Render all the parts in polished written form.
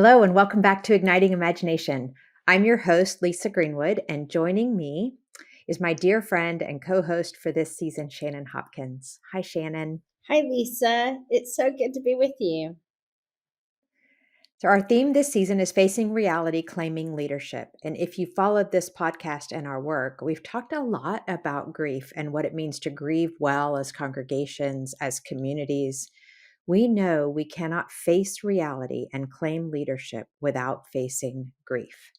Hello, and welcome back to Igniting Imagination. I'm your host, Lisa Greenwood, and joining me is my dear friend and co host for this season, Shannon Hopkins. Hi, Shannon. Hi, Lisa. It's so good to be with you. So, our theme this season is Facing Reality, Claiming Leadership. And if you followed this podcast and our work, we've talked a lot about grief and what it means to grieve well as congregations, as communities. We know we cannot face reality and claim leadership without facing grief.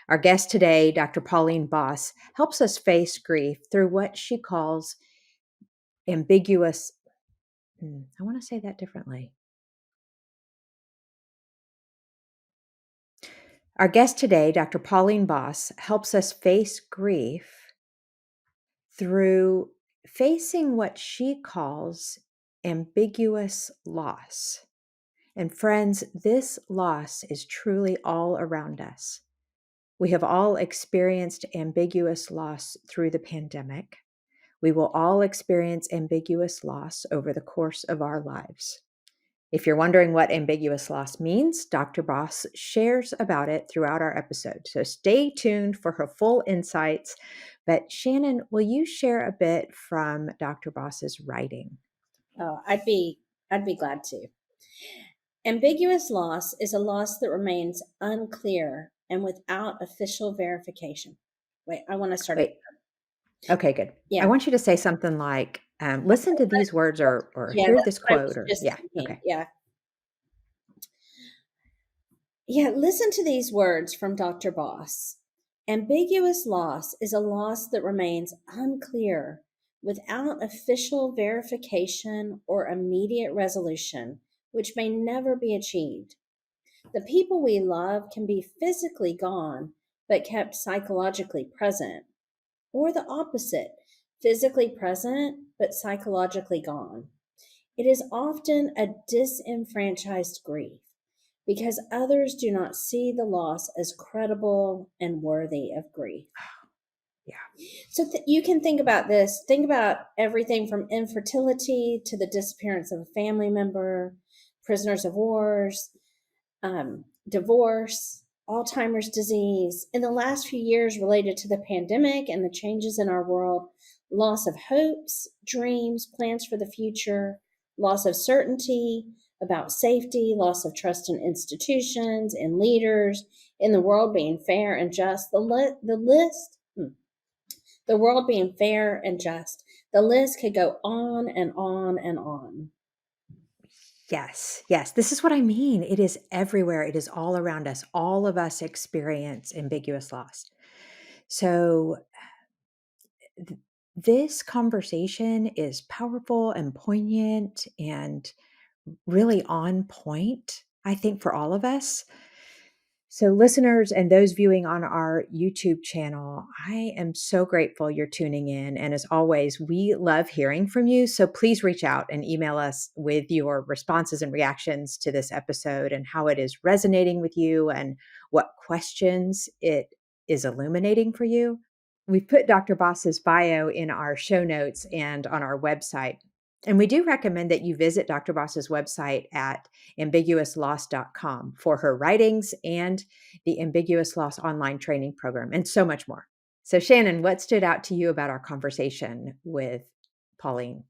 Our guest today, Dr. Pauline Boss, helps us face grief through what she calls ambiguous. I want to say that differently. Our guest today, Dr. Pauline Boss, helps us face grief through facing what she calls ambiguous loss. And friends, this loss is truly all around us. We have all experienced ambiguous loss through the pandemic. We will all experience ambiguous loss over the course of our lives. If you're wondering what ambiguous loss means, Dr. Boss shares about it throughout our episode. So stay tuned for her full insights. But Shannon, will you share a bit from Dr. Boss's writing? Oh, I'd be glad to. Ambiguous loss is a loss that remains unclear and without official verification. Wait, I want to start it. Wait. Okay, good. I Yeah. want you to say something like, listen to these words or Yeah, hear that's this what I quote was or, just yeah, thinking. okay. Yeah. Yeah, listen to these words from Dr. Boss. Ambiguous loss is a loss that remains unclear without official verification or immediate resolution, which may never be achieved. The people we love can be physically gone, but kept psychologically present, or the opposite, physically present, but psychologically gone. It is often a disenfranchised grief because others do not see the loss as credible and worthy of grief. Yeah. So you can think about this. Think about everything from infertility to the disappearance of a family member, prisoners of wars, divorce, Alzheimer's disease. In the last few years, related to the pandemic and the changes in our world, loss of hopes, dreams, plans for the future, loss of certainty about safety, loss of trust in institutions and leaders, in the world being fair and just. The world being fair and just. The list could go on and on and on. Yes, yes. This is what I mean. It is everywhere. It is all around us. All of us experience ambiguous loss. So, this conversation is powerful and poignant and really on point, I think, for all of us. So, listeners and those viewing on our YouTube channel, I am so grateful you're tuning in. And as always, we love hearing from you. So, please reach out and email us with your responses and reactions to this episode and how it is resonating with you and what questions it is illuminating for you. We've put Dr. Boss's bio in our show notes and on our website. And we do recommend that you visit Dr. Boss's website at ambiguousloss.com for her writings and the Ambiguous Loss online training program and so much more. So, Shannon, what stood out to you about our conversation with Pauline?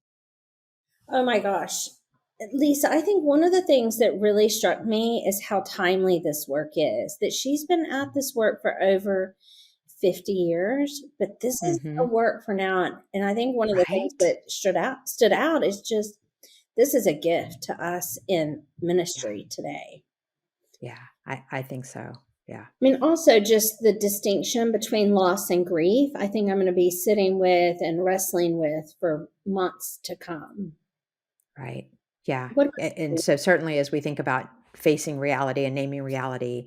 Oh my gosh. Lisa, I think one of the things that really struck me is how timely this work is. That she's been at this work for over 50 years, but this is Mm-hmm. the work for now. And I think one of the things Right? that stood out is just this is a gift to us in Yeah. ministry today. Yeah. I think so. Yeah. I mean, also just the distinction between loss and grief, I think I'm going to be sitting with and wrestling with for months to come. Right. Yeah. What about And you? so, certainly, as we think about facing reality and naming reality,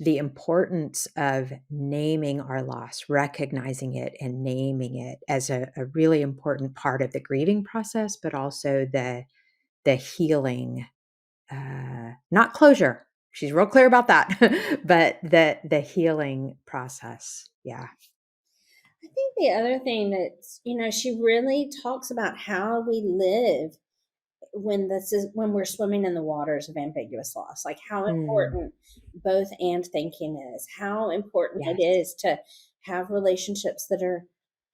the importance of naming our loss, recognizing it and naming it as a really important part of the grieving process, but also the healing, not closure. She's real clear about that, but the healing process. Yeah. I think the other thing that's, she really talks about how we live when we're swimming in the waters of ambiguous loss, like how Mm, important both and thinking is, how important it yes. is to have relationships that are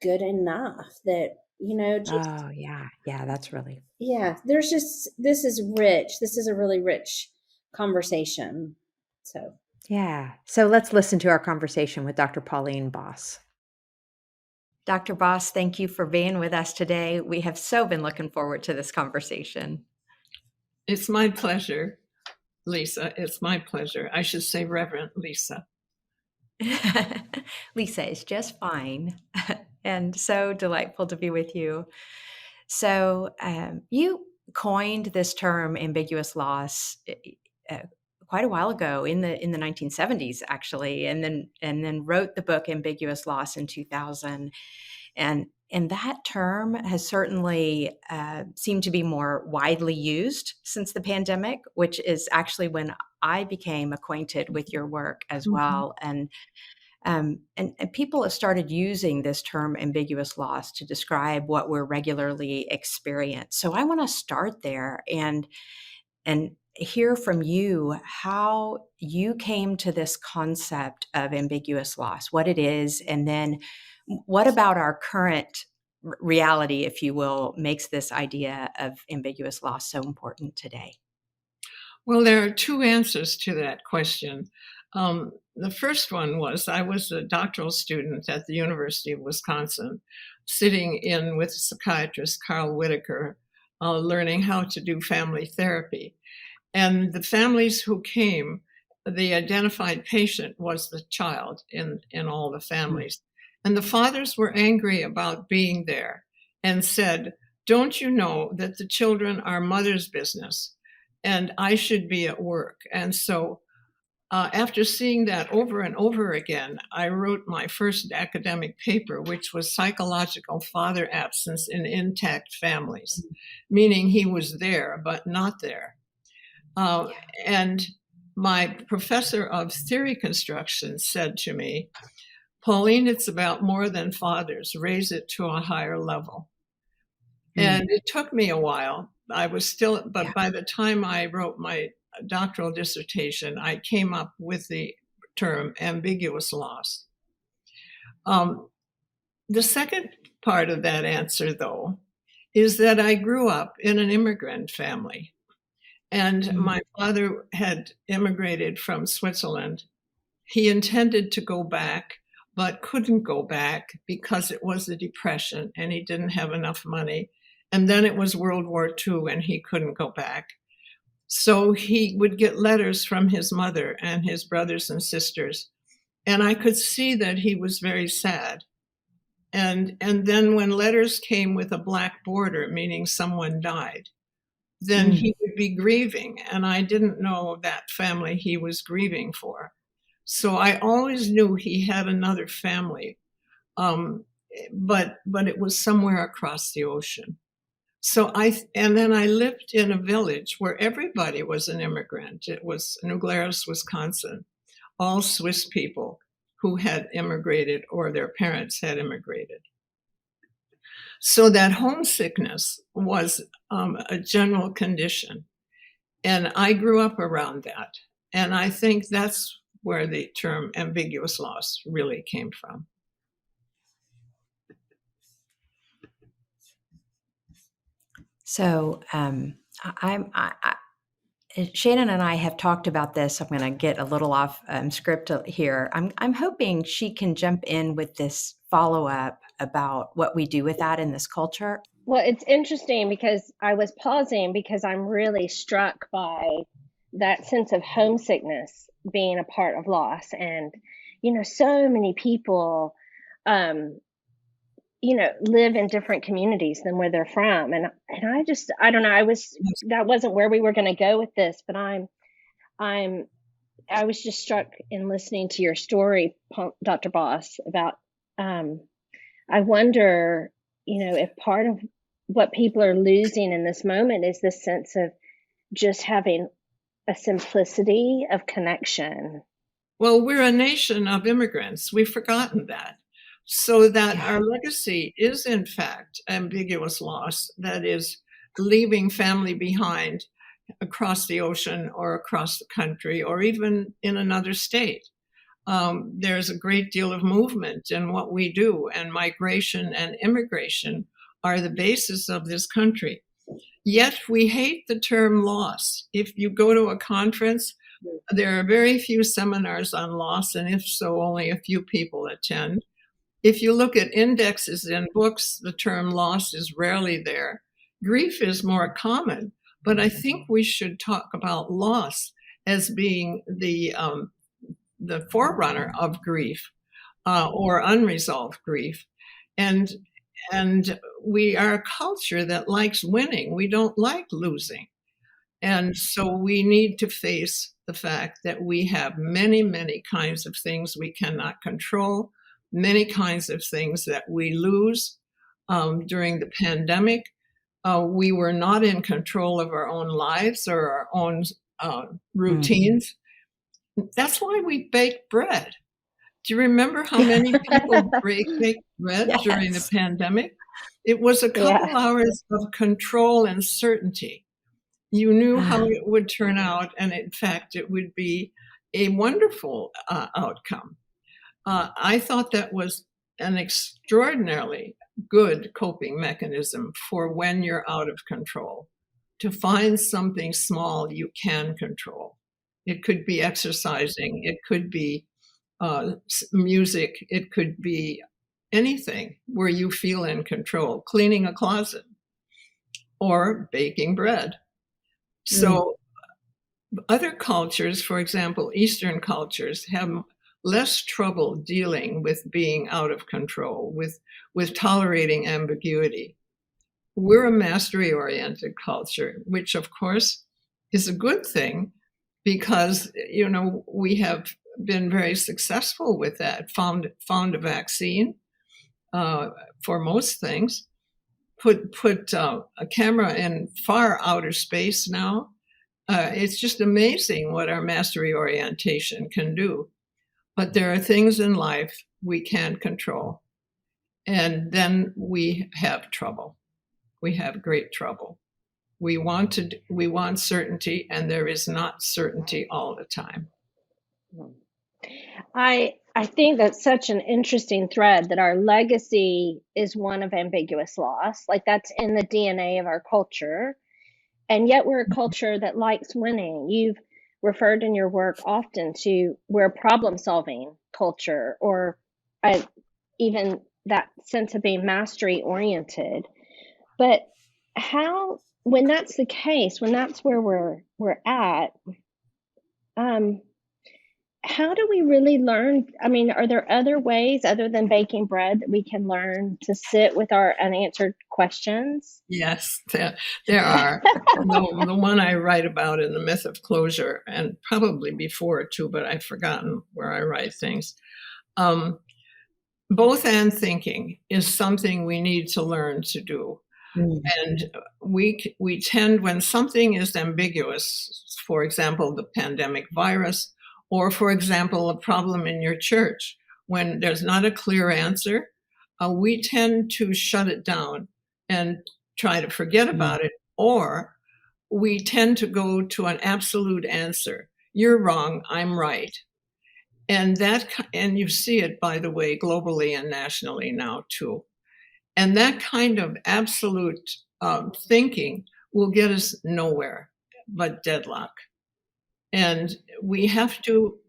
good enough, that just Oh, yeah. Yeah, that's really yeah, there's just this is rich. This is a really rich conversation. So yeah. So let's listen to our conversation with Dr. Pauline Boss. Dr. Boss, thank you for being with us today. We have so been looking forward to this conversation. It's my pleasure, Lisa. It's my pleasure. I should say Reverend Lisa. Lisa is just fine and so delightful to be with you. So, you coined this term ambiguous loss uh, quite a while ago in the 1970s, actually, and then wrote the book Ambiguous Loss in 2000. And that term has certainly seemed to be more widely used since the pandemic, which is actually when I became acquainted with your work as Mhm. well. And people have started using this term ambiguous loss to describe what we're regularly experience. So I want to start there and hear from you how you came to this concept of ambiguous loss, what it is, and then what about our current reality, if you will, makes this idea of ambiguous loss so important today? Well, there are two answers to that question. The first one was I was a doctoral student at the University of Wisconsin, sitting in with psychiatrist Carl Whitaker, learning how to do family therapy. And the families who came, the identified patient was the child in all the Mm, families. And the fathers were angry about being there and said, "Don't you know that the children are mother's business and I should be at work?" And so after seeing that over and over again, I wrote my first academic paper, which was Psychological Father Absence in Intact Families, meaning he was there but not there. Uh, yeah. and my professor of theory construction said to me, "Pauline, it's about more than fathers. Raise it to a higher level." And Mm, it took me a while. I was still, yeah. but by the time I wrote my doctoral dissertation, I came up with the term ambiguous loss. Um, the second part of that answer, though, is that I grew up in an immigrant family. And Mm, my father had immigrated from Switzerland. He intended to go back, but couldn't go back because it was the Depression and he didn't have enough money. And then it was World War II and he couldn't go back. So he would get letters from his mother and his brothers and sisters. And I could see that he was very sad. And then when letters came with a black border, meaning someone died, then mm, he would be grieving. And I didn't know that family he was grieving for. So I always knew he had another family, um, but it was somewhere across the ocean. And then I lived in a village where everybody was an immigrant. It was New Glarus, Wisconsin, all Swiss people who had immigrated or their parents had immigrated. So that homesickness was a general condition. And I grew up around that. And I think that's where the term ambiguous loss really came from. So, Shannon and I have talked about this. I'm going to get a little off script here. I'm hoping she can jump in with this follow up about what we do with that in this culture. Well, it's interesting because I was pausing because I'm really struck by that sense of homesickness being a part of loss. And, so many people, um, live in different communities than where they're from. And I don't know, that wasn't where we were going to go with this, but I'm, I was just struck in listening to your story, Dr. Boss, about, um, I wonder, if part of what people are losing in this moment is this sense of just having a simplicity of connection. Well, we're a nation of immigrants. We've forgotten that. So that Yeah. our legacy is, in fact, ambiguous loss. That is, leaving family behind across the ocean or across the country or even in another state. There's a great deal of movement in what we do, and migration and immigration are the basis of this country. Yet we hate the term loss. If you go to a conference, there are very few seminars on loss, and if so, only a few people attend. If you look at indexes in books, the term loss is rarely there. Grief is more common, but I think we should talk about loss as being the forerunner of grief or unresolved grief. And we are a culture that likes winning. We don't like losing. And so we need to face the fact that we have many, many kinds of things we cannot control, many kinds of things that we lose. During the pandemic, we were not in control of our own lives or our own routines. That's why we bake bread. Do you remember how many people baked bread during the pandemic? It was a couple hours of control and certainty. You knew how it would turn out, and in fact, it would be a wonderful outcome. I thought that was an extraordinarily good coping mechanism for when you're out of control, to find something small you can control. It could be exercising, it could be music, it could be anything where you feel in control, cleaning a closet or baking bread. So other cultures, for example, Eastern cultures, have less trouble dealing with being out of control, with tolerating ambiguity. We're a mastery-oriented culture, which of course is a good thing because, you know, we have been very successful with that, found a vaccine for most things, put a camera in far outer space now. It's just amazing what our mastery orientation can do. But there are things in life we can't control. And then we have trouble. We have great trouble. We want certainty, and there is not certainty all the time. I think that's such an interesting thread, that our legacy is one of ambiguous loss. Like, that's in the DNA of our culture. And yet we're a culture that likes winning. You've referred in your work often to, we're a problem-solving culture, or even that sense of being mastery-oriented. But how, when that's the case, when that's where we're at, how do we really learn? I mean, are there other ways other than baking bread that we can learn to sit with our unanswered questions? Yes, there are. The one I write about in The Myth of Closure, and probably before too, but I've forgotten where I write things. Both and thinking is something we need to learn to do. And we tend, when something is ambiguous, for example, the pandemic virus, or for example, a problem in your church, when there's not a clear answer, we tend to shut it down and try to forget about it, or we tend to go to an absolute answer. You're wrong, I'm right. And you see it, by the way, globally and nationally now too. And that kind of absolute thinking will get us nowhere but deadlock. And we have to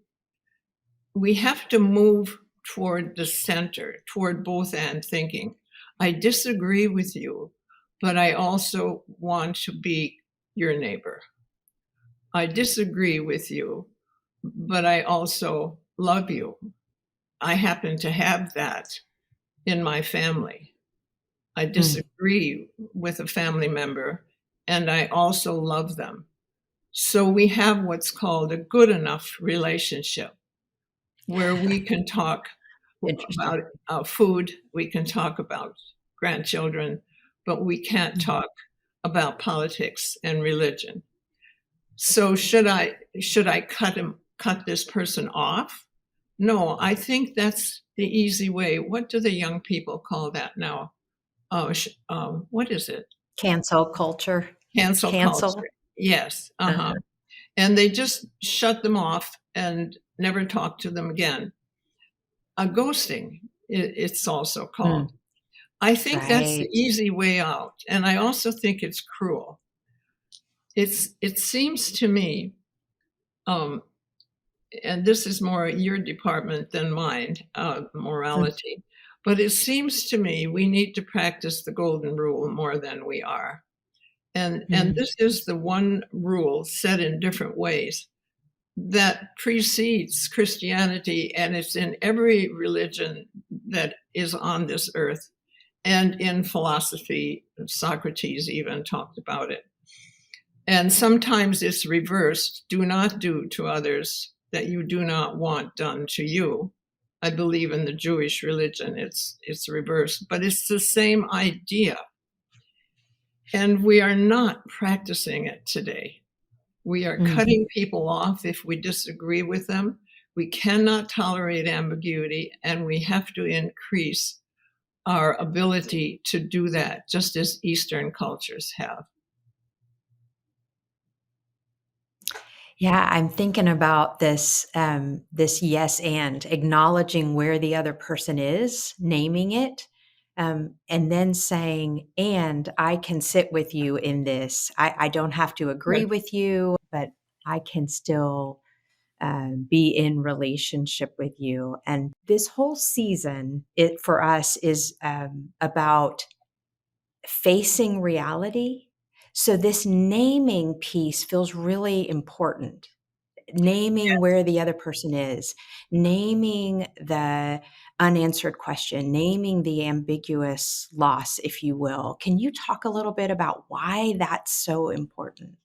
move toward the center, toward both and thinking. I disagree with you, but I also want to be your neighbor. I disagree with you, but I also love you. I happen to have that in my family. I disagree with a family member, and I also love them. So we have what's called a good enough relationship, where we can talk about food, we can talk about grandchildren, but we can't talk about politics and religion. So should I cut this person off? No, I think that's the easy way. What do the young people call that now? What is it? Cancel culture. cancel Cancel. culture. Yes. Uh-huh. And they just shut them off and never talk to them again. Ghosting, it's also called. Mm, I think that's the right. easy way out. And I also think it's cruel. It seems to me, um, and this is more your department than mine, Mm, morality, but it seems to me we need to practice the golden rule more than we are. And mm, this is the one rule said in different ways that precedes Christianity, and it's in every religion that is on this earth, and in philosophy. Socrates even talked about it. And sometimes it's reversed: do not do to others that you do not want done to you. I believe in the Jewish religion it's reversed, but it's the same idea. And we are not practicing it today. We are mm. cutting people off if we disagree with them. We cannot tolerate ambiguity, and we have to increase our ability to do that, just as Eastern cultures have. Yeah, I'm thinking about this yes and acknowledging where the other person is, naming it, and then saying, and I can sit with you in this. I don't have to agree Yes. with you, but I can still be in relationship with you. And this whole season, it for us is about facing reality. So this naming piece feels really important. Naming where the other person is, naming the unanswered question, naming the ambiguous loss, if you will. Can you talk a little bit about why that's so important?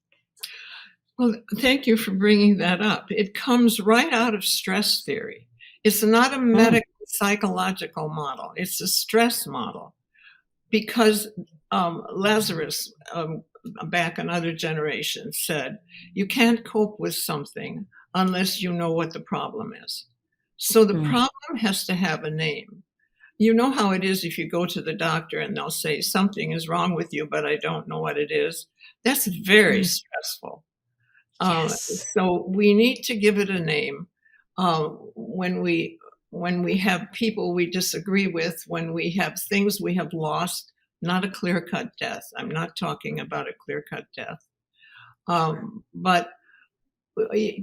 Well, thank you for bringing that up. It comes right out of stress theory. It's not a Mm, medical psychological model, it's a stress model. Because Lazarus, back another generation, said, you can't cope with something unless you know what the problem is. So the mm, problem has to have a name. You know how it is if you go to the doctor and they'll say, something is wrong with you, but I don't know what it is. That's very mm. stressful. Yes. So we need to give it a name. When we have people we disagree with, when we have things we have lost, not a clear-cut death. I'm not talking about a clear-cut death, but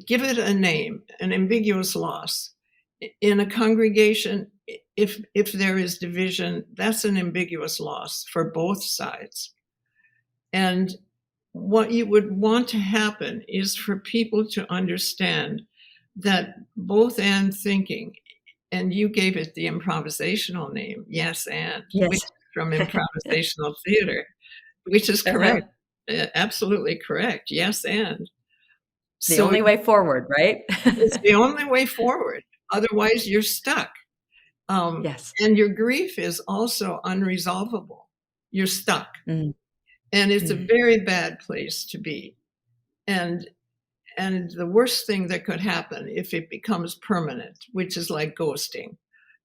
give it a name, an ambiguous loss. In a congregation, if there is division, that's an ambiguous loss for both sides. And what you would want to happen is for people to understand that both and thinking, and you gave it the improvisational name, yes and, which Yes. is from improvisational theater, which is Uh-huh. correct, absolutely correct, yes and. The So only way forward, right? it's the only way forward. Otherwise, you're stuck. Yes. And your grief is also unresolvable. You're stuck. Mm, And it's a mm, very bad place to be. And and the worst thing that could happen if it becomes permanent, which is like ghosting,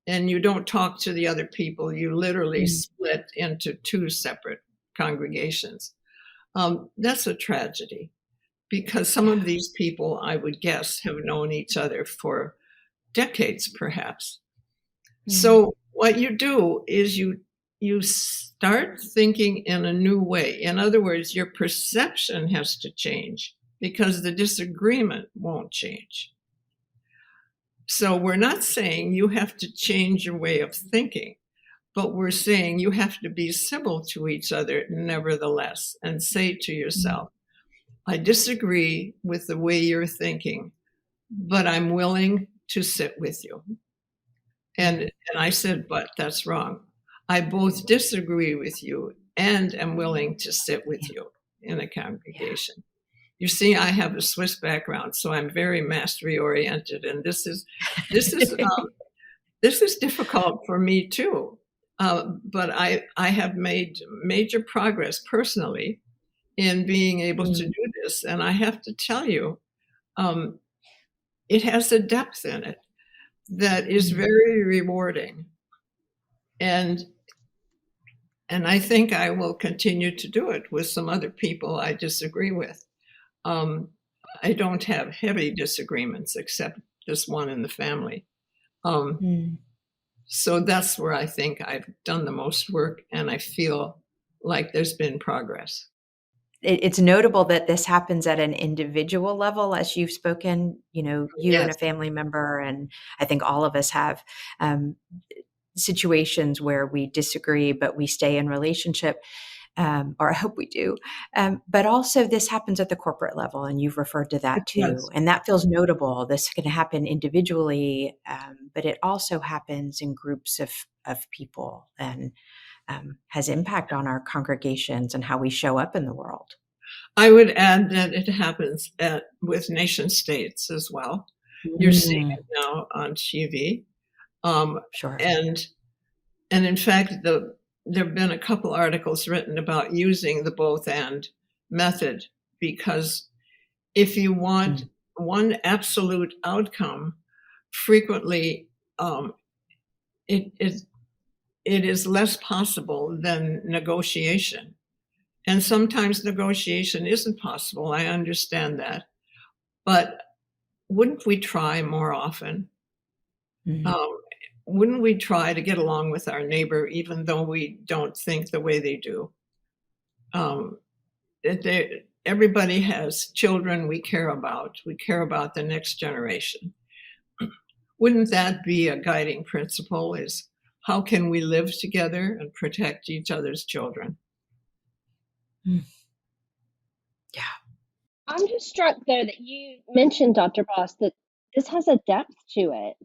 and you don't talk to the other people, you literally mm. split into two separate congregations. That's a tragedy because some Yeah. of these people, I would guess, have known each other for decades, perhaps. Mm, So what you do is you start thinking in a new way. In other words, your perception has to change because the disagreement won't change. So we're not saying you have to change your way of thinking, but we're saying you have to be civil to each other nevertheless and say to mm, yourself, I disagree with the way you're thinking, but I'm willing to sit with you. And mm. and I said, "But that's wrong. I both disagree with you and am willing to sit with Yeah. you in a Yeah. congregation." You see, I have a Swiss background, so I'm very mastery oriented, and this is this is difficult for me too. But I have made major progress personally in being able to Mm, do this, and I have to tell you, um, it has a depth in it that is mm, very rewarding. And And I think I will continue to do it with some other people I disagree with. I don't have heavy disagreements except this one in the family. Mm. So that's where I think I've done the most work, and I feel like there's been progress. It's notable that this happens at an individual level, as you've spoken, you and Yes, a family member, and I think all of us have situations where we disagree, but we stay in relationship, or I hope we do. But also, this happens at the corporate level, and you've referred to it that too. does. And that feels notable. This can happen individually, but it also happens in groups of people, and has impact on our congregations and how we show up in the world. I would add that it happens with nation states as well. You're seeing Mm, it now on TV. Um, sure. and in fact, there have been a couple articles written about using the both and method, because if you want Mm, one absolute outcome, frequently it is less possible than negotiation. And sometimes negotiation isn't possible. I understand that. But wouldn't we try more often? mm. Um, wouldn't we try to get along with our neighbor even though we don't think the way they do? Um, everybody has children we care about. We care about the next generation. Wouldn't that be a guiding principle, is how can we live together and protect each other's children? Mm. Yeah. I'm just struck though that you mentioned, Dr. Boss, that this has a depth to it.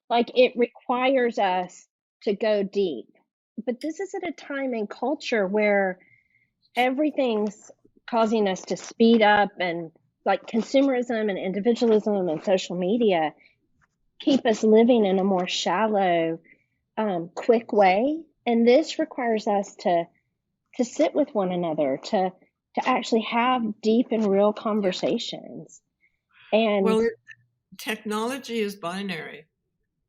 Like it requires us to go deep. But this is at a time in culture where everything's causing us to speed up, and like consumerism and individualism and social media keep us living in a more shallow, quick way. And this requires us to sit with one another, to actually have deep and real conversations. And Well, technology is binary,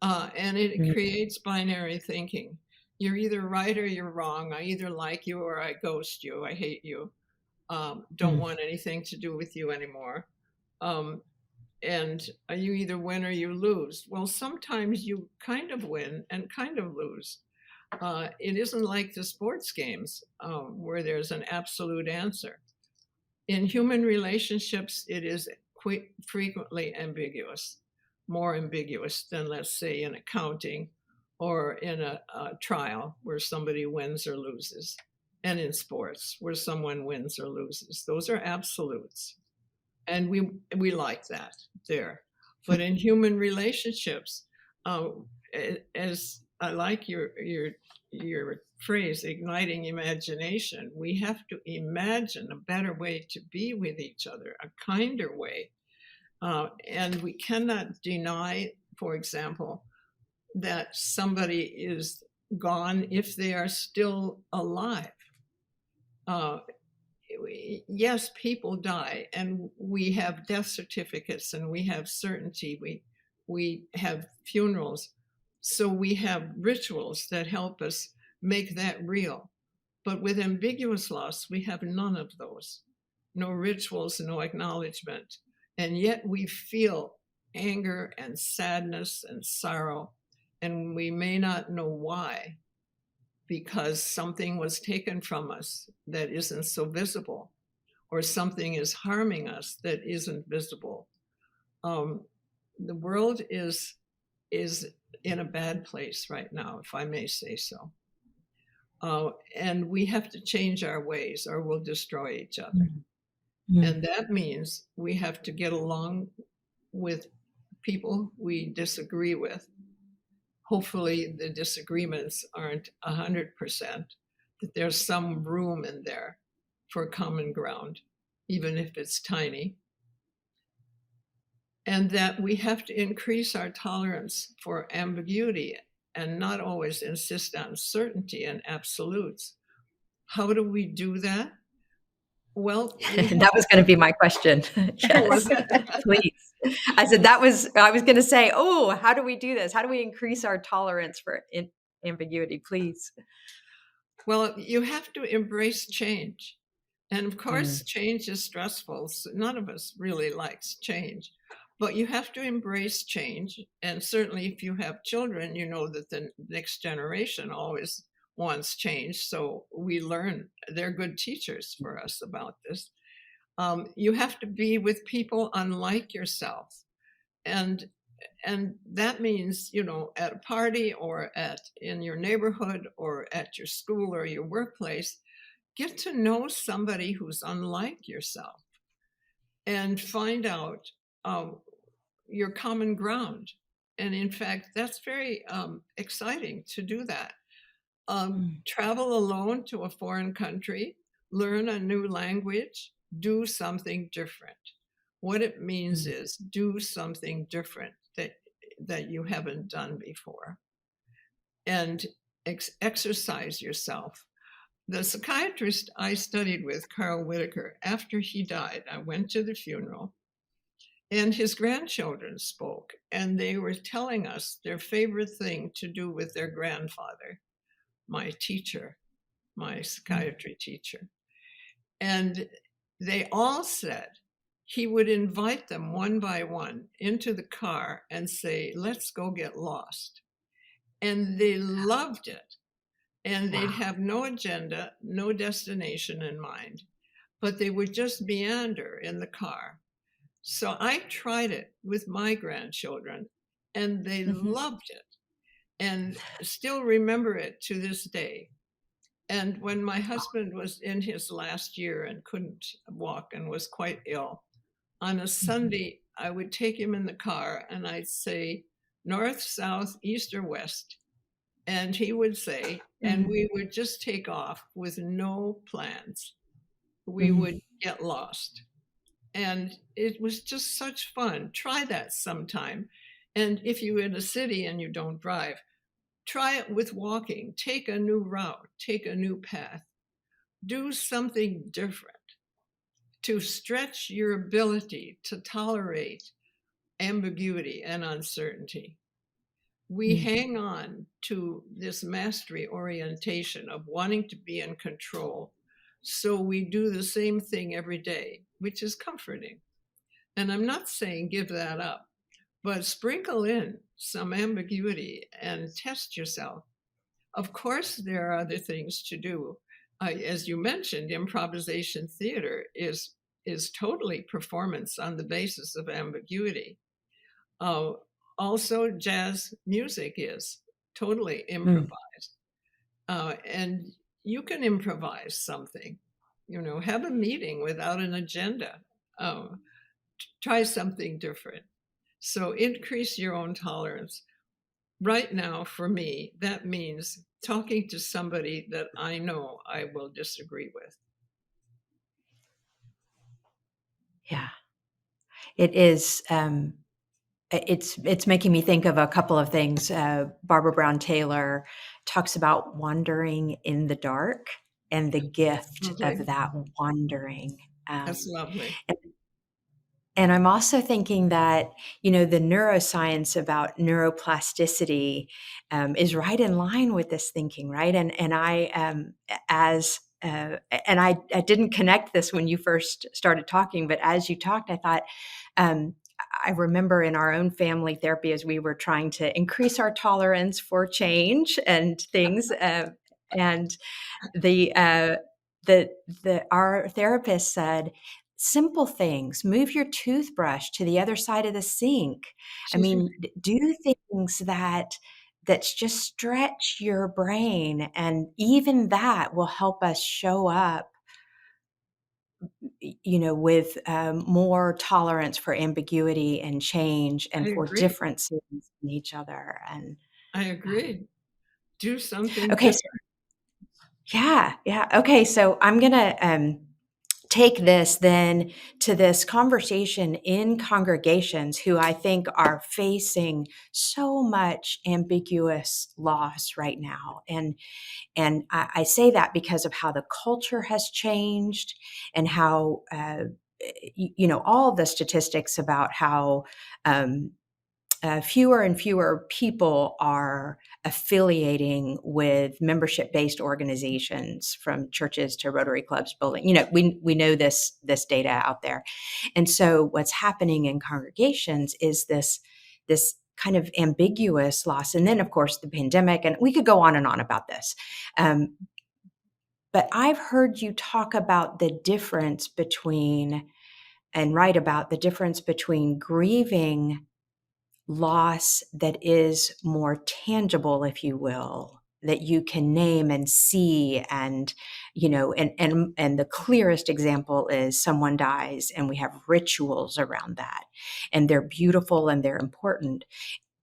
and it Mm, creates binary thinking. You're either right or you're wrong. I either like you or I ghost you. I hate you. Don't mm, want anything to do with you anymore. Um, and you either win or you lose. Well, sometimes you kind of win and kind of lose. It isn't like the sports games where there's an absolute answer. In human relationships, it is frequently ambiguous, more ambiguous than, let's say, in accounting or in a trial where somebody wins or loses, and in sports where someone wins or loses. Those are absolutes, and we like that there. But in human relationships, uh, as I like your phrase, igniting imagination, we have to imagine a better way to be with each other, a kinder way. And we cannot deny, for example, that somebody is gone if they are still alive. Uh, yes, people die, and we have death certificates, and we have certainty. We have funerals, so we have rituals that help us make that real. But with ambiguous loss, we have none of those. No rituals, no acknowledgement, and yet we feel anger and sadness and sorrow, and we may not know why, because something was taken from us that isn't so visible, or something is harming us that isn't visible. The world is in a bad place right now, if I may say so. And we have to change our ways or we'll destroy each other. mm, mm. And that means we have to get along with people we disagree with. Hopefully the disagreements aren't 100%, that there's some room in there for common ground, even if it's tiny. And that we have to increase our tolerance for ambiguity and not always insist on certainty and absolutes. How do we do that? Well, we have That was going to be my question. was Yes, it? please. I was going to say, oh, how do we do this? How do we increase our tolerance for ambiguity? Please. Well, you have to embrace change. And of course, Mm, change is stressful. So none of us really likes change, but you have to embrace change. And certainly, if you have children, you know that the next generation always wants change. So we learn, they're good teachers for us about this. You have to be with people unlike yourself. And and that means, at a party or at in your neighborhood or at your school or your workplace, get to know somebody who's unlike yourself and find out um, your common ground. And in fact, that's very exciting to do that. mm, Travel alone to a foreign country, learn a new language, do something different. What it means mm, is do something different that you haven't done before, and exercise yourself. The psychiatrist I studied with, Carl Whitaker, after he died, I went to the funeral, and his grandchildren spoke, and they were telling us their favorite thing to do with their grandfather, my teacher, my mm, psychiatry teacher. And they all said he would invite them one by one into the car and say, "Let's go get lost." And they loved it. And they'd wow. have no agenda, no destination in mind, but they would just meander in the car. So I tried it with my grandchildren, and they Mhm. loved it and still remember it to this day. And when my husband was in his last year and couldn't walk and was quite ill, on a Mhm. Sunday, I would take him in the car and I'd say, north, south, east, or west. And he would say, and Mhm. we would just take off with no plans. We would Mhm. get lost. And it was just such fun. Try that sometime. And if you're in a city and you don't drive, try it with walking. Take a new route, take a new path, do something different to stretch your ability to tolerate ambiguity and uncertainty. We Mm. hang on to this mastery orientation of wanting to be in control. So we do the same thing every day, which is comforting. And I'm not saying give that up, but sprinkle in some ambiguity and test yourself. Of course, there are other things to do. As you mentioned, improvisation theater is totally performance on the basis of ambiguity. Uh, Also, jazz music is totally Mm. improvised. And you can improvise something, have a meeting without an agenda. Um, Try something different. So increase your own tolerance. Right now, for me, that means talking to somebody that I know I will disagree with. Yeah. It is, it's making me think of a couple of things. Barbara Brown Taylor talks about wandering in the dark and the gift of Okay, that wandering. that's Um, lovely. And I'm also thinking that, the neuroscience about neuroplasticity is right in line with this thinking, right? And I, as and I didn't connect this when you first started talking, but as you talked, I thought, um, I remember in our own family therapy as we were trying to increase our tolerance for change and things, and the uh, the our therapist said simple things, move your toothbrush to the other side of the sink. I She's mean, do things that just stretch your brain, and even that will help us show up, with more tolerance for ambiguity and change I and for agree. differences in each other. And I um, agree. Do something okay, different. so yeah, yeah. Okay, so I'm gonna take this then to this conversation in congregations who I think are facing so much ambiguous loss right now. And I say that because of how the culture has changed and how all the statistics about how um, fewer and fewer people are affiliating with membership-based organizations, from churches to Rotary clubs, building. We know this data out there, and so what's happening in congregations is this kind of ambiguous loss, and then of course the pandemic, and we could go on and on about this. But I've heard you talk about the difference between, and write about the difference between grieving loss that is more tangible, if you will, that you can name and see, and and the clearest example is someone dies and we have rituals around that, and they're beautiful and they're important,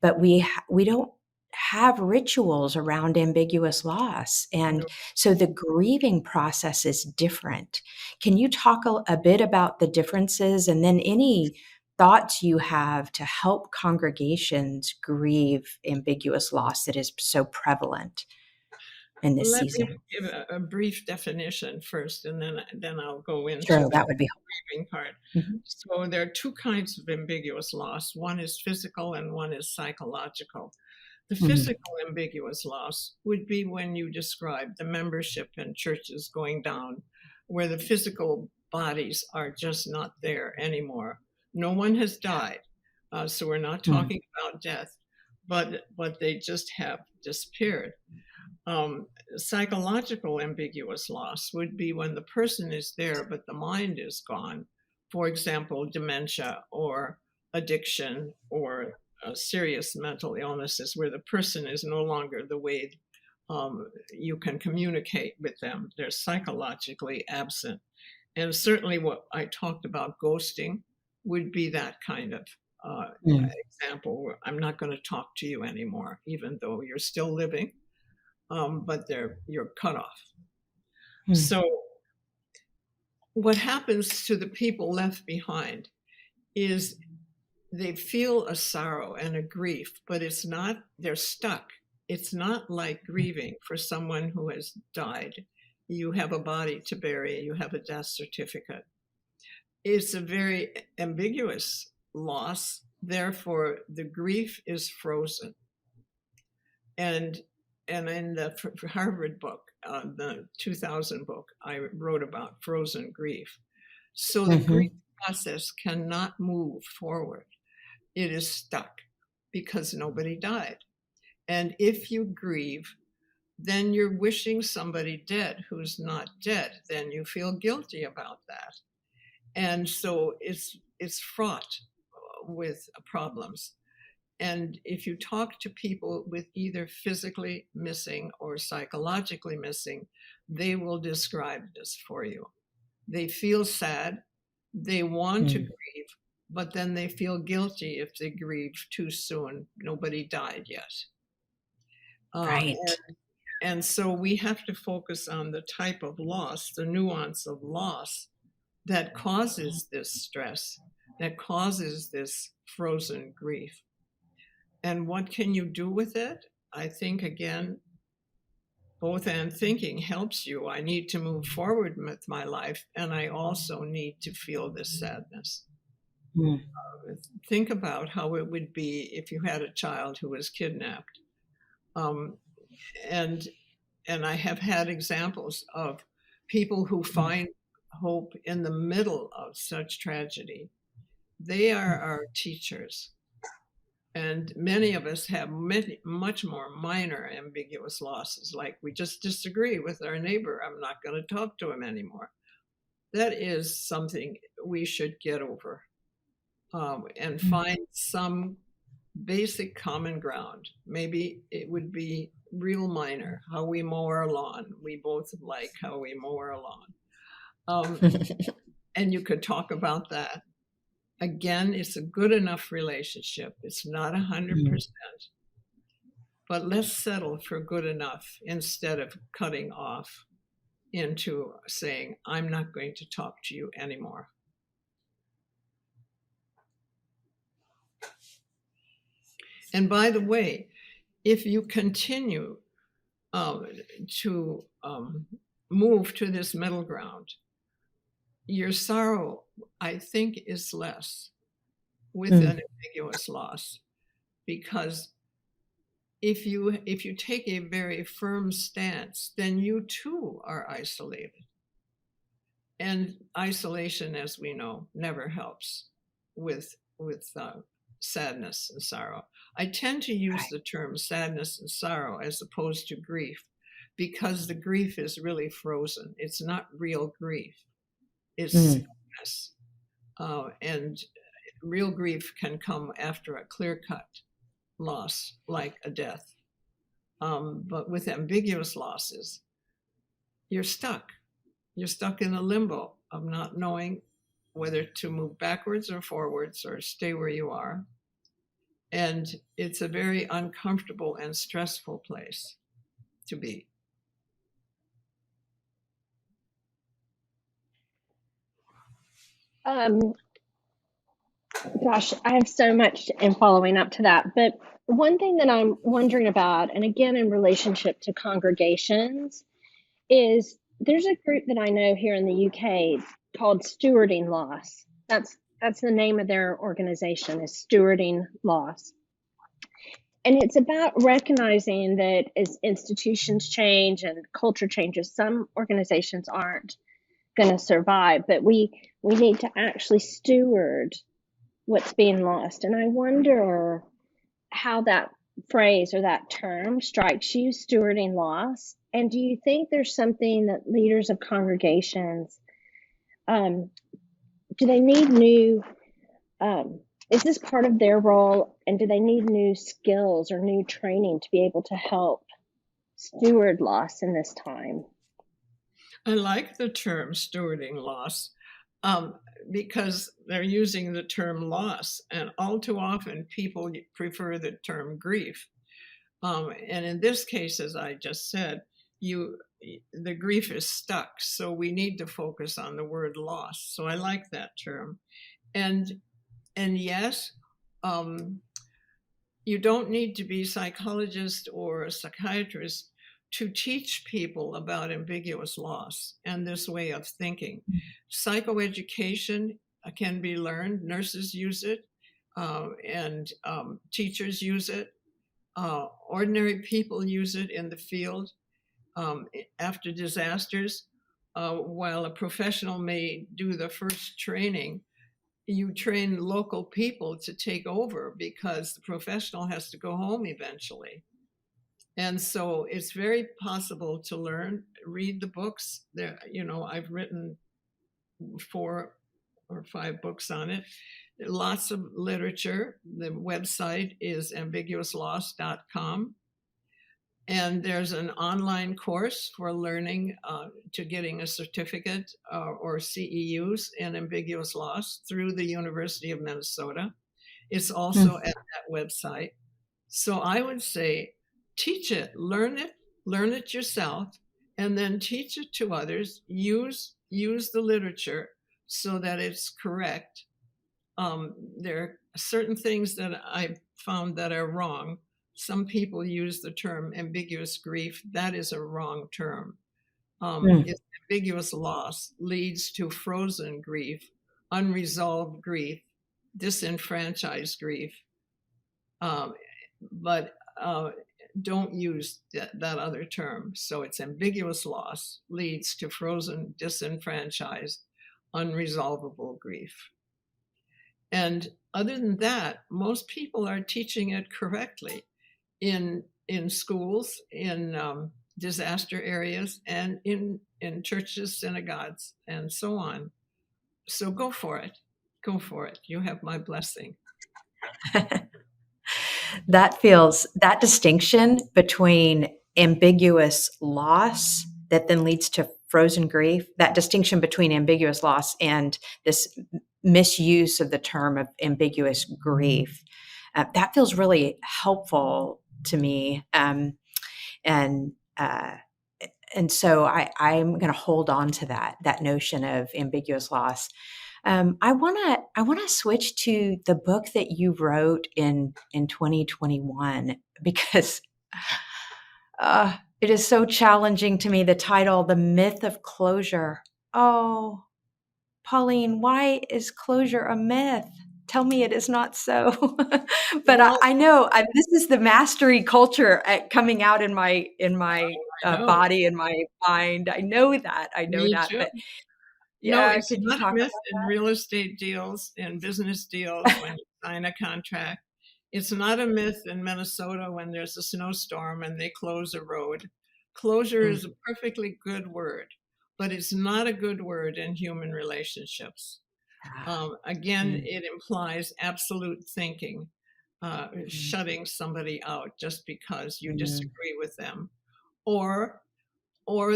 but we don't have rituals around ambiguous loss, and so the grieving process is different. Can you talk a bit about the differences, and then any thoughts you have to help congregations grieve ambiguous loss that is so prevalent in this Let me season? give a brief definition first, and then I'll go into Sure, the that would be grieving part. helpful. So there are two kinds of ambiguous loss. One is physical and one is psychological. The Mhm. physical ambiguous loss would be when you describe the membership in churches going down, where the physical bodies are just not there anymore. No one has died, so we're not Mhm. talking about death, but they just have disappeared. Psychological ambiguous loss would be when the person is there, but the mind is gone. For example, dementia or addiction or serious mental illnesses, where the person is no longer the way you can communicate with them. They're psychologically absent. And certainly what I talked about, ghosting, would be that kind of Mm. example where I'm not going to talk to you anymore, even though you're still living, but you're cut off. Mm. So what happens to the people left behind is they feel a sorrow and a grief, but they're stuck. It's not like grieving for someone who has died. You have a body to bury, you have a death certificate. It's a very ambiguous loss. Therefore, the grief is frozen. And in the Harvard book, the 2000 book, I wrote about frozen grief. So the grief Mhm. process cannot move forward. It is stuck because nobody died. And if you grieve, then you're wishing somebody dead who's not dead. Then you feel guilty about that. And so it's fraught with problems. And if you talk to people with either physically missing or psychologically missing, they will describe this for you. They feel sad, they want to Mm. grieve, but then they feel guilty if they grieve too soon. Nobody died yet. Um, Right. and so we have to focus on the type of loss, the nuance of loss that causes this stress, that causes this frozen grief. And what can you do with it? I think, again, both and thinking helps you. I need to move forward with my life, and I also need to feel this sadness. Mm. Think about how it would be if you had a child who was kidnapped. Um, and I have had examples of people who Mm. find hope in the middle of such tragedy. They are our teachers. And many of us have much more minor ambiguous losses, like we just disagree with our neighbor. I'm not going to talk to him anymore. That is something we should get over, and Mm. find some basic common ground. Maybe it would be real minor, how we mow our lawn. We both like how we mow our lawn. Um, and you could talk about that. Again, it's a good enough relationship. It's not Mm. 100%, but let's settle for good enough instead of cutting off into saying, I'm not going to talk to you anymore. And by the way, if you continue to move to this middle ground, your sorrow, I think, is less with Mm. an ambiguous loss. because if you take a very firm stance, then you too are isolated. And isolation, as we know, never helps with sadness and sorrow. I tend to use the term sadness and sorrow as opposed to grief, because the grief is really frozen. It's not real grief. It's sadness. And real grief can come after a clear-cut loss, like a death. But with ambiguous losses, you're stuck. You're stuck in a limbo of not knowing whether to move backwards or forwards or stay where you are. And it's a very uncomfortable and stressful place to be. Gosh, I have so much in following up to that. But one thing that I'm wondering about, and again in relationship to congregations, is there's a group that I know here in the UK called Stewarding Loss. That's the name of their organization, is Stewarding Loss. And it's about recognizing that as institutions change and culture changes, some organizations aren't going to survive, but we need to actually steward what's being lost. And I wonder how that phrase or that term strikes you, stewarding loss. And do you think there's something that leaders of congregations, do they need new, is this part of their role, and do they need new skills or new training to be able to help steward loss in this time? I like the term stewarding loss, because they're using the term loss, and all too often people prefer the term grief. And in this case, as I just said, the grief is stuck, so we need to focus on the word loss. So I like that term. And yes, you don't need to be a psychologist or a psychiatrist to teach people about ambiguous loss and this way of thinking. Psychoeducation can be learned. Nurses use it, and teachers use it. Ordinary people use it in the field after disasters. While a professional may do the first training, you train local people to take over, because the professional has to go home eventually. And so it's very possible to learn, read the books. There, I've written 4 or 5 books on it. Lots of literature. The website is ambiguousloss.com. And there's an online course for learning to getting a certificate or CEUs in ambiguous loss through the University of Minnesota. It's also at that website. So I would say, teach it, learn it yourself, and then teach it to others. Use the literature so that it's correct. There are certain things that I found that are wrong. Some people use the term ambiguous grief. That is a wrong term. It's ambiguous loss leads to frozen grief, unresolved grief, disenfranchised grief. But don't use that other term. So it's ambiguous loss leads to frozen, disenfranchised, unresolvable grief. And other than that, most people are teaching it correctly in schools, in disaster areas, and in churches, synagogues, and so on. So go for it. Go for it. You have my blessing. That distinction between ambiguous loss that then leads to frozen grief, that distinction between ambiguous loss and this misuse of the term of ambiguous grief, that feels really helpful to me. And so I'm going to hold on to that notion of ambiguous loss. I want to switch to the book that you wrote in 2021, because it is so challenging to me. The title, The Myth of Closure. Oh, Pauline, why is closure a myth? tell me it is not so. But Well, I know this is the mastery culture coming out in my I know. body and my mind. I know Me that. too. But No, yeah, it's could you not a talk myth about in real estate deals, in business deals when you sign a contract. It's not a myth in Minnesota when there's a snowstorm and they close a road. Closure Mm, is a perfectly good word, but it's not a good word in human relationships. yeah, Again, mm, it implies absolute thinking, mm, shutting somebody out just because you mm, disagree with them, or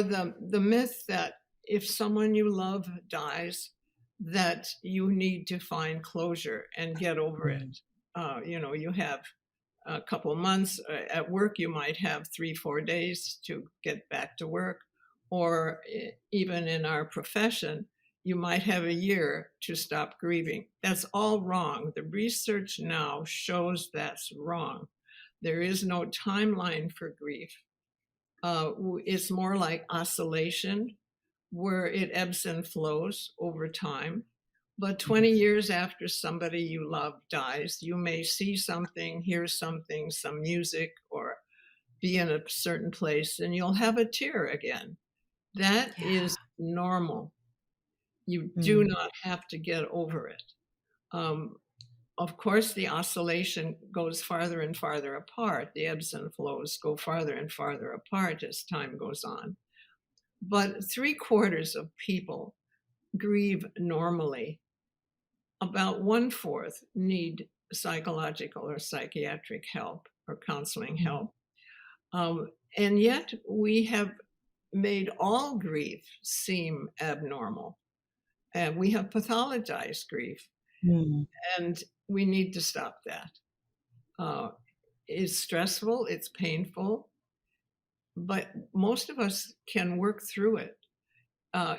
the myth that if someone you love dies, that you need to find closure and get over it. mm, You have a couple of months at work, you might have 3-4 days to get back to work, or even in our profession, you might have a year to stop grieving. That's all wrong. The research now shows that's wrong. There is no timeline for grief. It's more like oscillation, where it ebbs and flows over time. But mm. 20 years after somebody you love dies, you may see something, hear something, some music, or be in a certain place, and you'll have a tear again. That Yeah. is normal. You do Mm, not have to get over it. Um, of course, the oscillation goes farther and farther apart. The ebbs and flows go farther and farther apart as time goes on. But 3/4 of people grieve normally. About 1/4 need psychological or psychiatric help or counseling mm, help. And yet we have made all grief seem abnormal. And we have pathologized grief, mm, and we need to stop that. Uh, it's stressful, it's painful, but most of us can work through it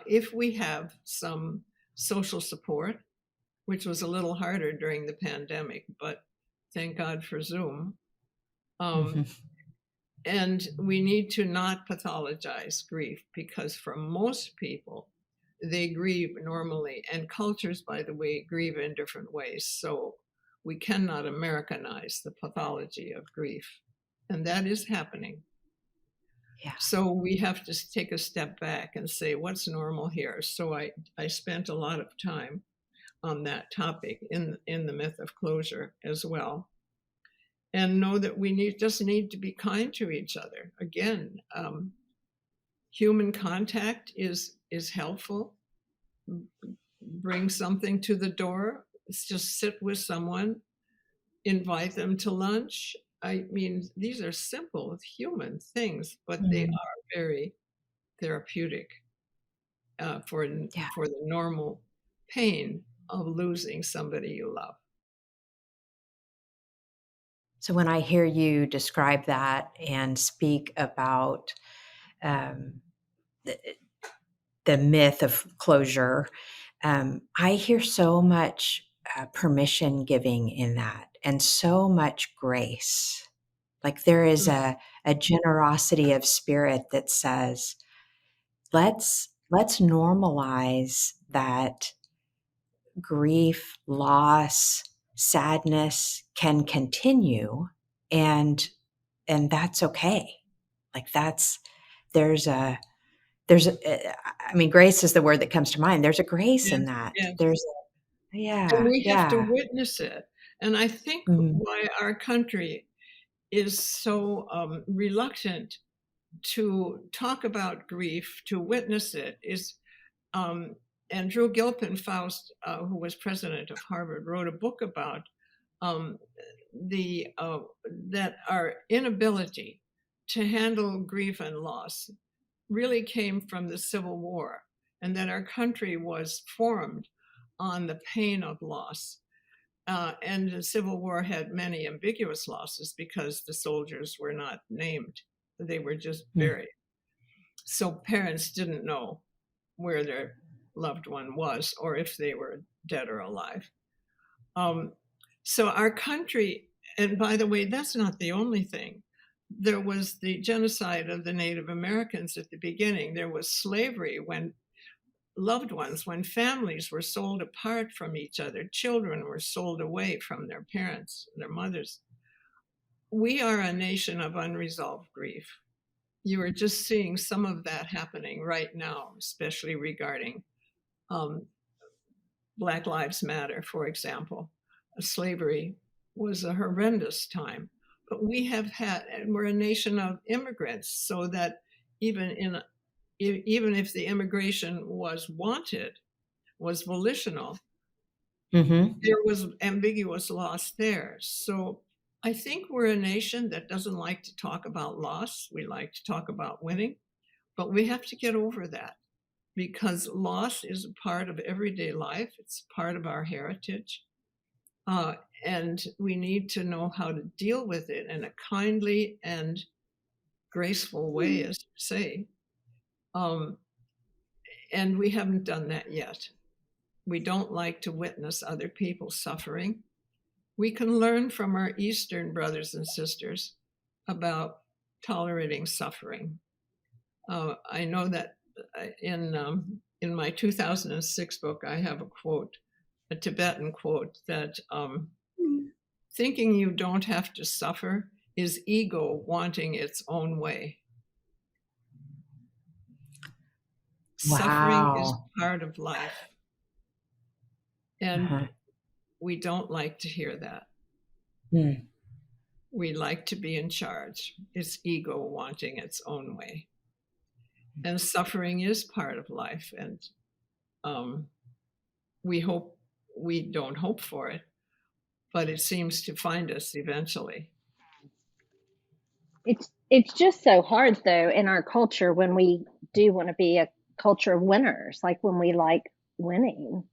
if we have some social support, which was a little harder during the pandemic, but thank God for Zoom. Um, mhm. and we need to not pathologize grief, because for most people, they grieve normally. And cultures, by the way, grieve in different ways. So we cannot Americanize the pathology of grief. And that is happening. Yeah. So we have to take a step back and say, what's normal here? So I spent a lot of time on that topic in the myth of closure as well, and know that we just need to be kind to each other. Again, human contact is helpful. Bring something to the door. It's just sit with someone, invite them to lunch. I mean, these are simple human things, but they Mm, are very therapeutic uh, for yeah. for the normal pain of losing somebody you love. So when I hear you describe that and speak about um, the, the myth of closure, I hear so much permission giving in that, and so much grace. Like there is Mm, a generosity of spirit that says, let's normalize that grief, loss, sadness can continue, and that's okay. Like there's a I mean, grace is the word that comes to mind. There's a grace in yes, that. yes. There's And yeah, we have to yeah. witness it. And I think Mhm, why our country is so reluctant to talk about grief, to witness it, is um, and Drew Gilpin Faust, who was president of Harvard, wrote a book about um, the that our inability to handle grief and loss really came from the Civil War, and that our country was formed on the pain of loss. And the Civil War had many ambiguous losses because the soldiers were not named; they were just mm, buried. So parents didn't know where their loved one was or if they were dead or alive. Um, so our country, and by the way, that's not the only thing. There was the genocide of the Native Americans at the beginning. There was slavery when loved ones, when families were sold apart from each other, children were sold away from their parents, their mothers. We are a nation of unresolved grief. You are just seeing some of that happening right now, especially regarding Black Lives Matter, for example. Slavery was a horrendous time, but and we're a nation of immigrants, so that even if the immigration was wanted, was volitional, there was ambiguous loss there. So I think we're a nation that doesn't like to talk about loss. We like to talk about winning, but we have to get over that, because loss is a part of everyday life. It's part of our heritage. And we need to know how to deal with it in a kindly and graceful way, as you say. And we haven't done that yet. We don't like to witness other people suffering. We can learn from our Eastern brothers and sisters about tolerating suffering. I know that in my 2006 book, I have a quote, a Tibetan quote, that thinking you don't have to suffer is ego wanting its own way. Wow. Suffering is part of life. And we don't like to hear that. We like to be in charge. It's ego wanting its own way. And suffering is part of life. And we don't hope for it, but it seems to find us eventually. It's just so hard, though, in our culture, when we do want to be a culture of winners, like when we like winning.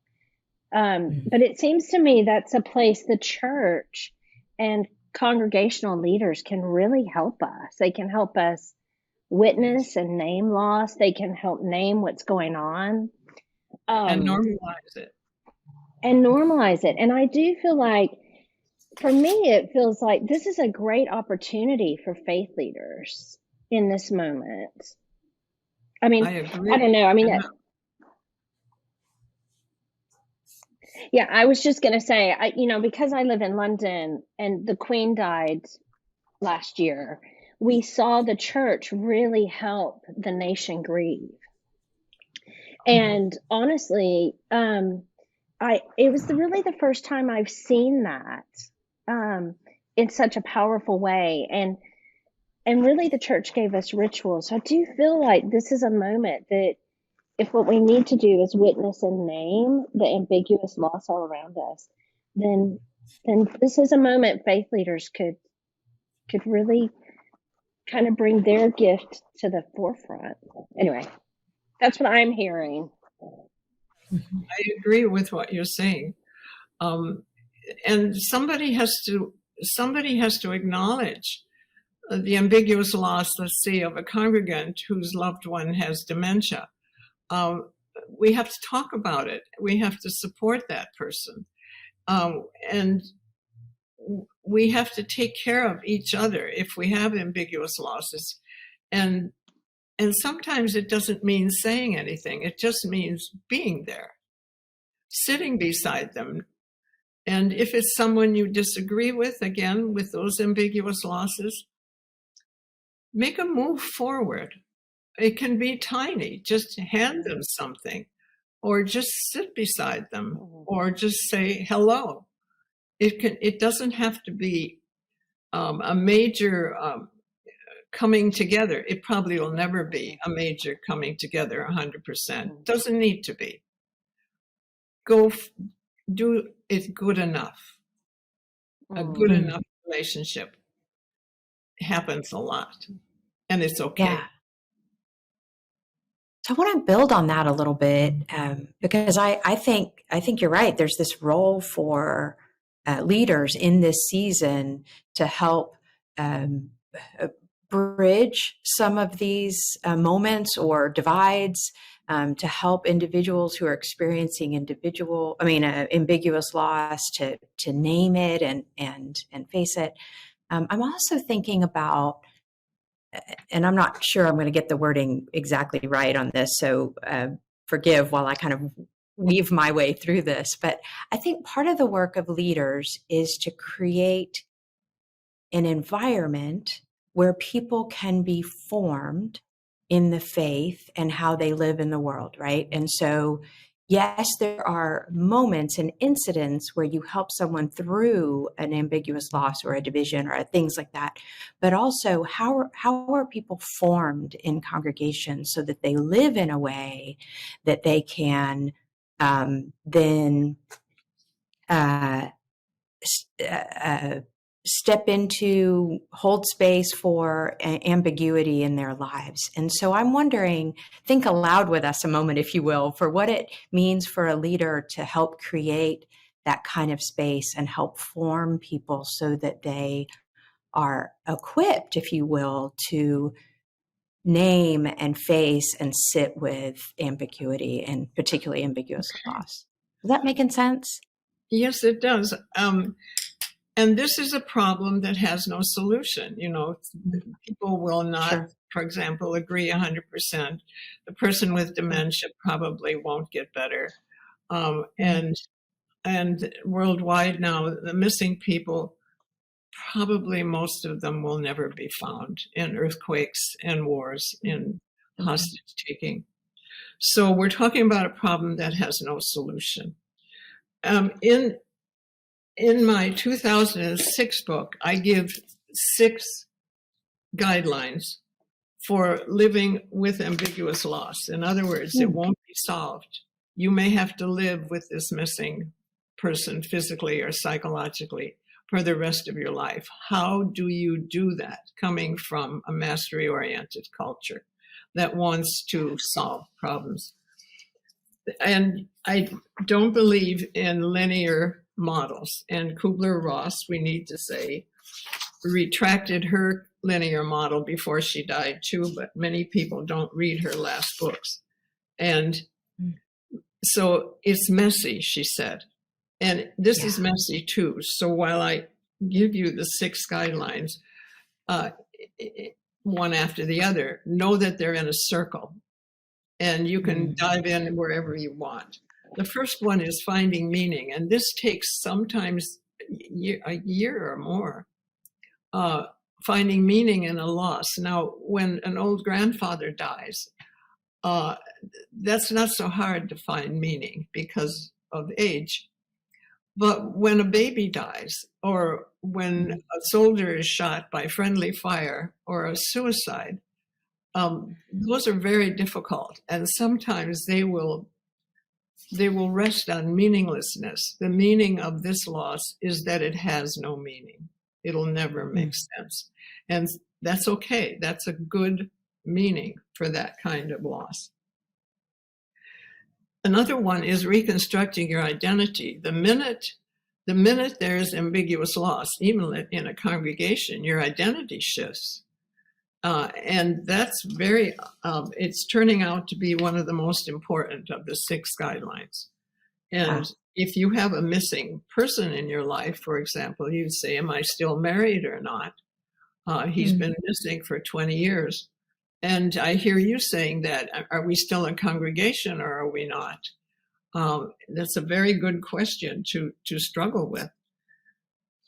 But it seems to me that's a place the church and congregational leaders can really help us. They can help us witness and name loss. They can help name what's going on. And normalize it. And I do feel like, for me, it feels like this is a great opportunity for faith leaders in this moment. I mean, I agree. I don't know. I mean, yeah, I was just going to say, because I live in London and the Queen died last year, we saw the church really help the nation grieve. And honestly, it was really the first time I've seen that in such a powerful way. And really the church gave us rituals. So I do feel like this is a moment that, if what we need to do is witness and name the ambiguous loss all around us, then this is a moment faith leaders could really kind of bring their gift to the forefront. Anyway, that's what I'm hearing. I agree with what you're saying. And somebody has to acknowledge the ambiguous loss, let's say, of a congregant whose loved one has dementia. We have to talk about it. We have to support that person. And we have to take care of each other if we have ambiguous losses. And sometimes it doesn't mean saying anything. It just means being there, sitting beside them. And if it's someone you disagree with, again, with those ambiguous losses, make a move forward. It can be tiny. Just hand them something, or just sit beside them, or just say hello. It doesn't have to be a major coming together. It probably will never be a major coming together 100%. Doesn't need to be. Do it good enough. A good enough relationship happens a lot, and it's okay. Yeah. So I want to build on that a little bit, because I think you're right. There's this role for leaders in this season to help bridge some of these moments or divides, to help individuals who are experiencing ambiguous loss to name it and face it. I'm also thinking about, and I'm not sure I'm going to get the wording exactly right on this, so forgive while I kind of weave my way through this. But I think part of the work of leaders is to create an environment where people can be formed in the faith and how they live in the world, right? And so, yes, there are moments and incidents where you help someone through an ambiguous loss or a division or things like that. But also, how are people formed in congregations so that they live in a way that they can then step into, hold space for ambiguity in their lives. And so I'm wondering, think aloud with us a moment, if you will, for what it means for a leader to help create that kind of space and help form people so that they are equipped, if you will, to name and face and sit with ambiguity, and particularly ambiguous loss. Is that making sense? Yes, it does. And this is a problem that has no solution. People will not, Sure. for example, agree 100%. The person with dementia probably won't get better. And worldwide now, the missing people, probably most of them will never be found in earthquakes and wars, in hostage taking. So we're talking about a problem that has no solution. In my 2006 book, I give 6 guidelines for living with ambiguous loss. In other words, it won't be solved. You may have to live with this missing person physically or psychologically for the rest of your life. How do you do that coming from a mastery-oriented culture that wants to solve problems? And I don't believe in linear models. And Kubler-Ross, we need to say, retracted her linear model before she died too, but many people don't read her last books. And so it's messy, she said. And this is messy too. So while I give you the 6 guidelines, one after the other, know that they're in a circle and you can dive in wherever you want. The first one is finding meaning, and this takes sometimes a year or more. Finding meaning in a loss. Now, when an old grandfather dies, that's not so hard to find meaning because of age. But when a baby dies, or when a soldier is shot by friendly fire, or a suicide, those are very difficult, and sometimes they will rest on meaninglessness. The meaning of this loss is that it has no meaning. It'll never make sense. And that's okay. That's a good meaning for that kind of loss. Another one is reconstructing your identity. The minute there's ambiguous loss, even in a congregation, your identity shifts. And that's it's turning out to be one of the most important of the 6 guidelines. And if you have a missing person in your life, for example, you'd say, am I still married or not? He's been missing for 20 years. And I hear you saying that, are we still in congregation or are we not? That's a very good question to struggle with.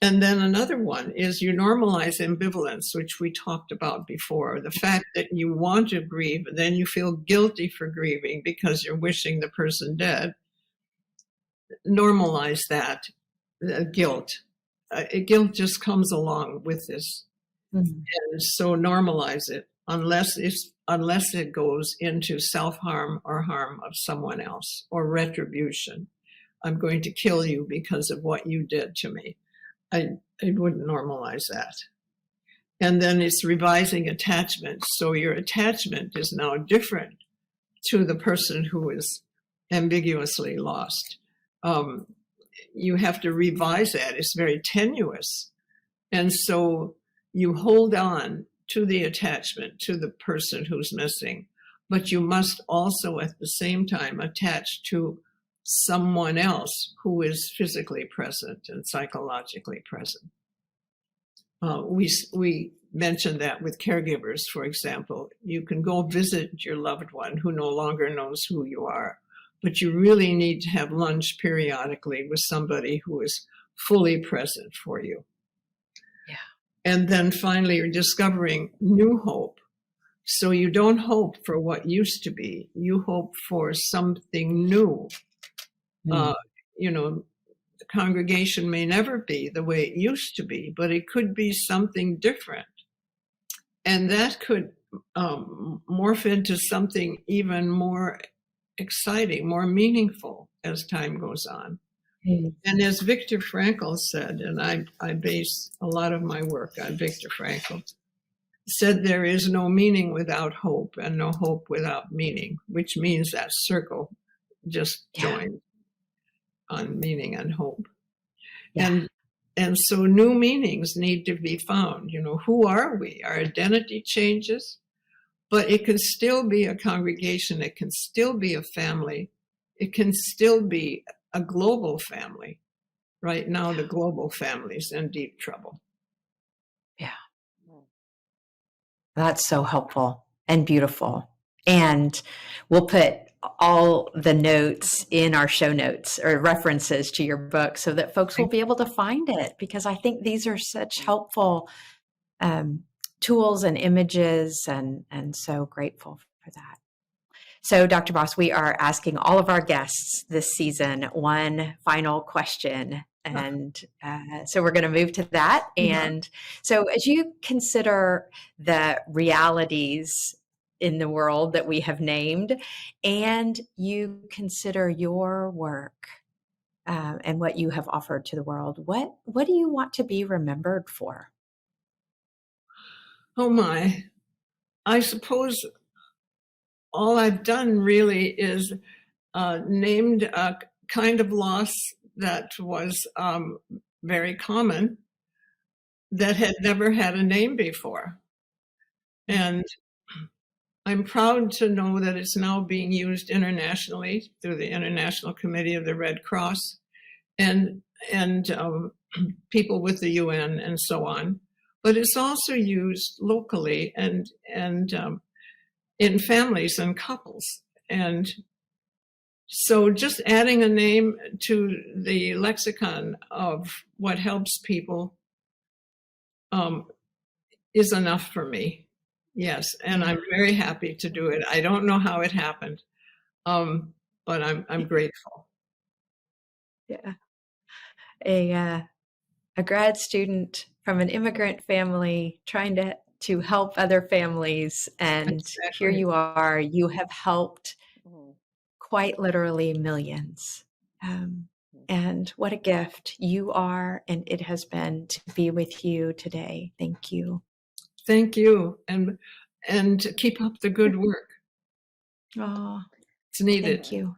And then another one is you normalize ambivalence, which we talked about before. The fact that you want to grieve, and then you feel guilty for grieving because you're wishing the person dead. Normalize that guilt. Guilt just comes along with this. And so normalize it, unless it goes into self-harm or harm of someone else, or retribution. I'm going to kill you because of what you did to me. I wouldn't normalize that. And then it's revising attachment. So your attachment is now different to the person who is ambiguously lost. You have to revise that. It's very tenuous. And so you hold on to the attachment to the person who's missing, but you must also at the same time attach to someone else who is physically present and psychologically present. We mentioned that with caregivers, for example. You can go visit your loved one who no longer knows who you are, but you really need to have lunch periodically with somebody who is fully present for you. Yeah. And then finally, you're discovering new hope. So you don't hope for what used to be, you hope for something new. You know, the congregation may never be the way it used to be, but it could be something different. And that could morph into something even more exciting, more meaningful as time goes on. And as Viktor Frankl said, and I base a lot of my work on Viktor Frankl, said there is no meaning without hope and no hope without meaning, which means that circle just joined on meaning and hope. Yeah. And so new meanings need to be found. You know, who are we? Our identity changes, but it can still be a congregation. It can still be a family. It can still be a global family. Right now, the global family is in deep trouble. Yeah. That's so helpful and beautiful. And we'll put all the notes in our show notes or references to your book so that folks will be able to find it, because I think these are such helpful tools and images, and so grateful for that. So, Dr. Boss, we are asking all of our guests this season one final question. And so we're going to move to that. And so as you consider the realities in the world that we have named, and you consider your work and what you have offered to the world, what do you want to be remembered for? Oh my, I suppose all I've done really is named a kind of loss that was very common, that had never had a name before. And I'm proud to know that it's now being used internationally through the International Committee of the Red Cross and people with the UN and so on. But it's also used locally and in families and couples. And so just adding a name to the lexicon of what helps people is enough for me. Yes, and I'm very happy to do it. I don't know how it happened, but I'm grateful. Yeah. A grad student from an immigrant family trying to help other families, and Exactly. here you are. You have helped quite literally millions. And what a gift you are, and it has been to be with you today. Thank you. Thank you, and keep up the good work. Oh, It's needed. thank you.